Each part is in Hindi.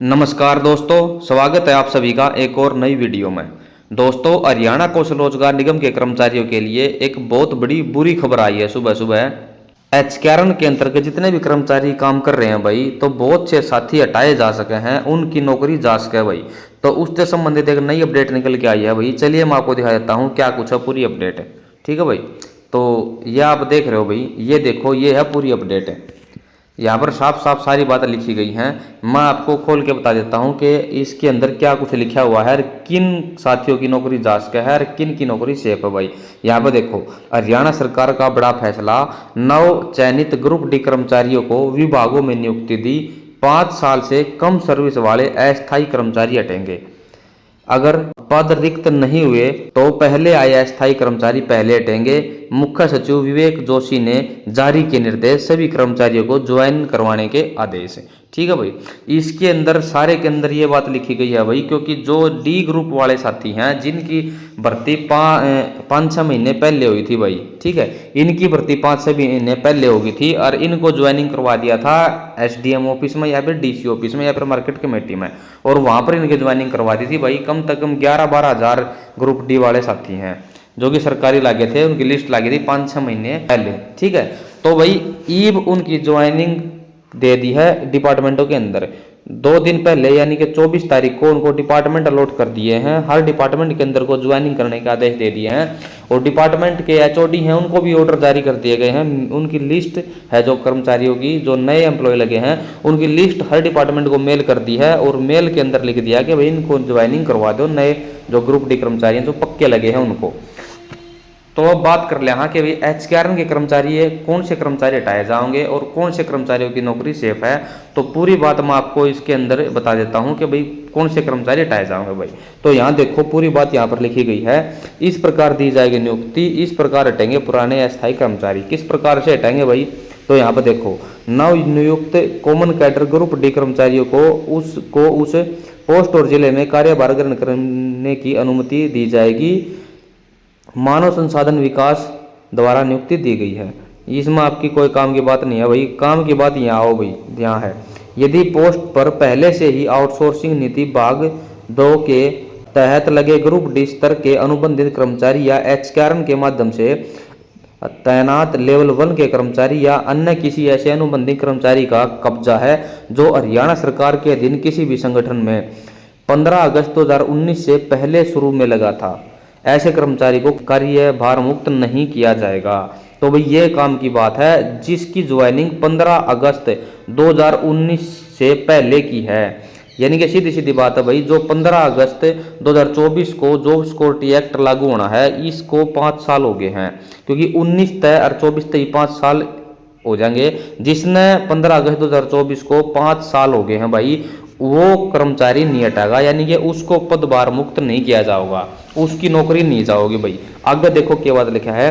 नमस्कार दोस्तों, स्वागत है आप सभी का एक और नई वीडियो में। दोस्तों, हरियाणा कौशल रोजगार निगम के कर्मचारियों के लिए एक बहुत बड़ी बुरी खबर आई है सुबह सुबह। एचकेआरएन के अंतर्गत जितने भी कर्मचारी काम कर रहे हैं भाई, तो बहुत से साथी हटाए जा सके हैं, उनकी नौकरी जा सके भाई। तो उससे संबंधित एक नई अपडेट निकल के आई है भाई। चलिए मैं आपको दिखा देता हूँ क्या कुछ है, पूरी अपडेट है। ठीक है भाई, तो ये आप देख रहे हो भाई, ये देखो, ये है पूरी अपडेट है। यहाँ पर साफ साफ सारी बातें लिखी गई हैं। मैं आपको खोल के बता देता हूँ कि इसके अंदर क्या कुछ लिखा हुआ है, किन साथियों की नौकरी जा सके है और किन की नौकरी सेफ है भाई। यहाँ पर देखो, हरियाणा सरकार का बड़ा फैसला, नव चयनित ग्रुप डी कर्मचारियों को विभागों में नियुक्ति दी। 5 साल से कम सर्विस वाले अस्थायी कर्मचारी हटेंगे। अगर पद रिक्त नहीं हुए तो पहले आए अस्थायी कर्मचारी पहले हटेंगे। मुख्य सचिव विवेक जोशी ने जारी किए निर्देश, सभी कर्मचारियों को ज्वाइन करवाने के आदेश। ठीक है भाई, इसके अंदर सारे के अंदर ये बात लिखी गई है भाई, क्योंकि जो डी ग्रुप वाले साथी हैं जिनकी भर्ती 5-6 महीने पहले हुई थी भाई, ठीक है, इनकी भर्ती 5-6 महीने पहले हो गई थी और इनको ज्वाइनिंग करवा दिया था एसडीएम ऑफिस में या फिर डीसी ऑफिस में या फिर मार्केट कमेटी में, और वहां पर इनकी ज्वाइनिंग करवा दी थी भाई। कम से कम 11-12 हज़ार ग्रुप डी वाले साथी हैं जो कि सरकारी लागे थे, उनकी लिस्ट लगी थी 5-6 महीने पहले। ठीक है, तो भाई ईब उनकी ज्वाइनिंग दे दी है डिपार्टमेंटों के अंदर 2 दिन पहले, यानी कि 24 तारीख को उनको डिपार्टमेंट अलॉट कर दिए हैं। हर डिपार्टमेंट के अंदर को ज्वाइनिंग करने के आदेश दे दिए हैं, और डिपार्टमेंट के एचओडी हैं उनको भी ऑर्डर जारी कर दिए गए हैं। उनकी लिस्ट है जो कर्मचारियों की, जो नए एम्प्लॉय लगे हैं, उनकी लिस्ट हर डिपार्टमेंट को मेल कर दी है, और मेल के अंदर लिख दिया कि भाई इनको ज्वाइनिंग करवा दो, नए जो ग्रुप डी कर्मचारी हैं जो पक्के लगे हैं उनको। तो अब बात कर ले हाँ कि भाई एचकेआरएन के कर्मचारी है, कौन से कर्मचारी हटाए जाएंगे और कौन से कर्मचारियों की नौकरी सेफ है। तो पूरी बात मैं आपको इसके अंदर बता देता हूं कि भाई कौन से कर्मचारी हटाए जाएंगे भाई। तो यहाँ देखो, पूरी बात यहाँ पर लिखी गई है। इस प्रकार दी जाएगी नियुक्ति, इस प्रकार हटेंगे पुराने अस्थायी कर्मचारी। किस प्रकार से हटेंगे भाई, तो यहाँ पर देखो, नव नियुक्त कॉमन कैडर ग्रुप डी कर्मचारियों को उस पोस्ट और जिले में कार्यभार ग्रहण करने की अनुमति दी जाएगी। मानव संसाधन विकास द्वारा नियुक्ति दी गई है। इसमें आपकी कोई काम की बात नहीं है भाई, काम की बात यहाँ आओ भाई, यहाँ है। यदि पोस्ट पर पहले से ही आउटसोर्सिंग नीति भाग 2 के तहत लगे ग्रुप डी स्तर के अनुबंधित कर्मचारी या एचकेआरएन के माध्यम से तैनात लेवल 1 के कर्मचारी या अन्य किसी ऐसे अनुबंधित कर्मचारी का कब्जा है जो हरियाणा सरकार के अधीन किसी भी संगठन में 15 अगस्त 2019 से पहले शुरू में लगा था, ऐसे कर्मचारी को कार्यभार मुक्त नहीं किया जाएगा। तो भाई ये काम की बात है, जिसकी ज्वाइनिंग 15 अगस्त 2019 से पहले की है, यानी कि सीधी सीधी बात है भाई, जो 15 अगस्त 2024 को जॉब सिक्योरिटी एक्ट लागू होना है, इसको 5 साल हो गए हैं, क्योंकि 19 तय और 24 तय 5 साल हो जाएंगे। जिसने 15 अगस्त 2024 को 5 साल हो गए हैं भाई, वो कर्मचारी नहीं हटेगा, यानी कि उसको पदभार मुक्त नहीं किया जाएगा, उसकी नौकरी नहीं जाओगी भाई। आगे देखो क्या बात लिखा है,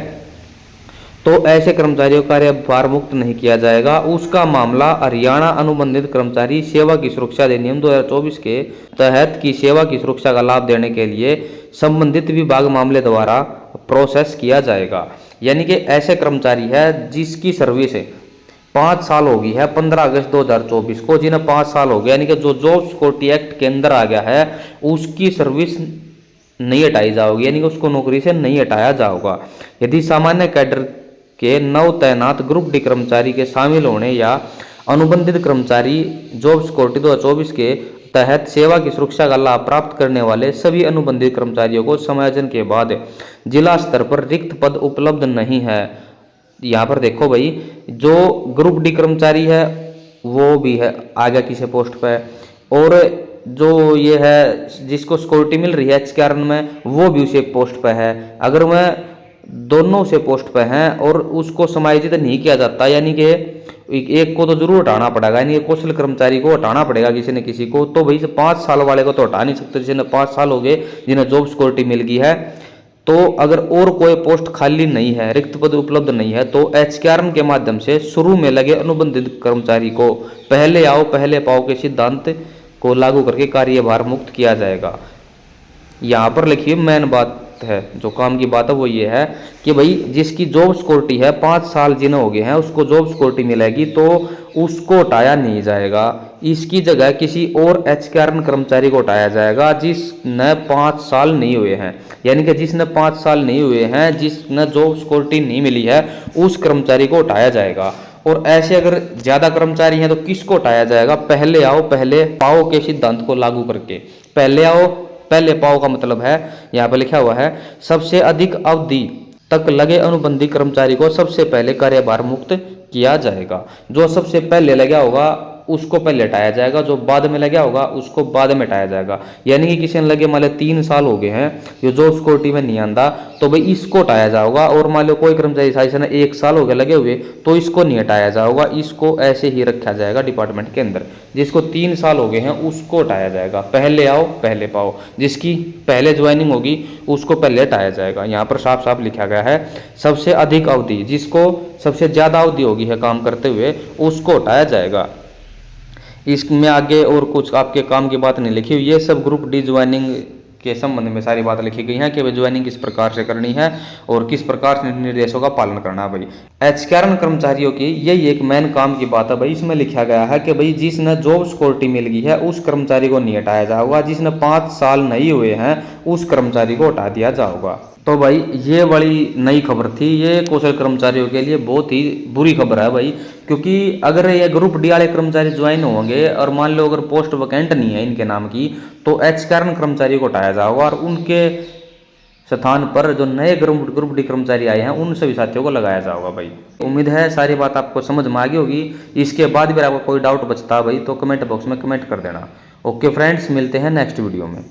तो ऐसे कर्मचारियों का कार्यभार मुक्त नहीं किया जाएगा। उसका मामला हरियाणा अनुबंधित कर्मचारी सेवा की सुरक्षा अधिनियम 2024 के तहत की सेवा की सुरक्षा का लाभ देने के लिए संबंधित विभाग मामले द्वारा प्रोसेस किया जाएगा। यानी कि ऐसे कर्मचारी है जिसकी सर्विस 5 साल हो गई है 15 अगस्त 2024 को, जिन्हें 5 साल हो गया, यानी कि जो जॉब सिक्योरिटी एक्ट के अंदर आ गया है, उसकी सर्विस नहीं हटाई जाओगी, यानी कि उसको नौकरी से नहीं हटाया जाएगा। यदि सामान्य कैडर के नव तैनात ग्रुप डी कर्मचारी के शामिल होने या अनुबंधित कर्मचारी जॉब सिक्योरिटी 2024 के तहत सेवा की सुरक्षा का लाभ प्राप्त करने वाले सभी अनुबंधित कर्मचारियों को समायोजन के बाद जिला स्तर पर रिक्त पद उपलब्ध नहीं है। यहाँ पर देखो भाई, जो ग्रुप डी कर्मचारी है वो भी है आगे किसी पोस्ट पे, और जो ये है जिसको सिक्योरिटी मिल रही है एचकेआरएन में, वो भी उसी पोस्ट पे है। अगर मैं दोनों से पोस्ट पे हैं और उसको समायोजित नहीं किया जाता, यानी कि एक को तो जरूर हटाना पड़ेगा, यानी कि कौशल कर्मचारी को हटाना पड़ेगा किसी न किसी को। तो भाई 5 साल वाले को तो हटा नहीं सकते, जिन्हें 5 साल हो गए, जिन्हें जॉब सिक्योरिटी मिल गई है। तो अगर और कोई पोस्ट खाली नहीं है, रिक्त पद उपलब्ध नहीं है, तो एचकेआरएन के माध्यम से शुरू में लगे अनुबंधित कर्मचारी को पहले आओ पहले पाओ के सिद्धांत को लागू करके कार्यभार मुक्त किया जाएगा। यहाँ पर लिखिए मेन बात है, जो काम की बात है वो ये है कि भाई जिसकी जॉब सिक्योरिटी है 5 साल जिन्हें हो गए हैं, उसको जॉब सिक्योरिटी मिलेगी, तो उसको हटाया नहीं जाएगा। इसकी जगह किसी और HKRN कर्मचारी को हटाया जाएगा जिसने 5 साल नहीं हुए हैं, यानी कि जिसने 5 साल नहीं हुए हैं, जिसने जॉब सिक्योरिटी नहीं मिली है, उस कर्मचारी को हटाया जाएगा। और ऐसे अगर ज़्यादा कर्मचारी हैं तो किसको हटाया जाएगा? पहले आओ पहले पाओ के सिद्धांत को लागू करके। पहले आओ पहले पाओ का मतलब है, यहाँ पर लिखा हुआ है, सबसे अधिक अवधि तक लगे अनुबंधी कर्मचारी को सबसे पहले कार्यभार मुक्त किया जाएगा। जो सबसे पहले लगा होगा उसको पहले हटाया जाएगा, जो बाद में लगा होगा उसको बाद में हटाया जाएगा। यानी कि किसी ने लगे मान लो 3 साल हो गए हैं, ये जॉब सिक्योरिटी में नहीं आंदा, तो भाई इसको हटाया जाएगा। और मान लो कोई कर्मचारी साइज ने 1 साल हो गए लगे हुए, तो इसको नहीं हटाया जाएगा, इसको ऐसे ही रखा जाएगा डिपार्टमेंट के अंदर। जिसको 3 साल हो गए हैं उसको हटाया जाएगा। पहले आओ पहले पाओ, जिसकी पहले ज्वाइनिंग होगी उसको पहले हटाया जाएगा। यहाँ पर साफ साफ लिखा गया है, सबसे अधिक अवधि, जिसको सबसे ज़्यादा अवधि होगी है काम करते हुए, उसको हटाया जाएगा। इसमें आगे और कुछ आपके काम की बात नहीं लिखी हुई, ये सब ग्रुप डी ज्वाइनिंग के संबंध में सारी बातें लिखी गई हैं कि वे ज्वाइनिंग किस प्रकार से करनी है और किस प्रकार से निर्देशों का पालन करना है। भाई HKRN कर्मचारियों की यही एक मेन काम की बात है। भाई इसमें लिखा गया है कि भाई जिसने जॉब सिक्योरिटी मिल गई है उस कर्मचारी को नहीं हटाया जाएगा, जिसने 5 साल नहीं हुए हैं उस कर्मचारी को हटा दिया जाएगा। तो भाई ये बड़ी नई खबर थी, ये कौशल कर्मचारियों के लिए बहुत ही बुरी खबर है भाई, क्योंकि अगर ये ग्रुप डी वाले कर्मचारी ज्वाइन होंगे और मान लो अगर पोस्ट वैकेंट नहीं है इनके नाम की, तो HKRN कर्मचारी को हटाया जाएगा और उनके स्थान पर जो नए ग्रुप डी कर्मचारी आए हैं उन सभी साथियों को लगाया जाएगा। भाई उम्मीद है सारी बात आपको समझ में आ गई होगी। इसके बाद भी आपको कोई डाउट बचता है भाई तो कमेंट बॉक्स में कमेंट कर देना। ओके फ्रेंड्स, मिलते हैं नेक्स्ट वीडियो में।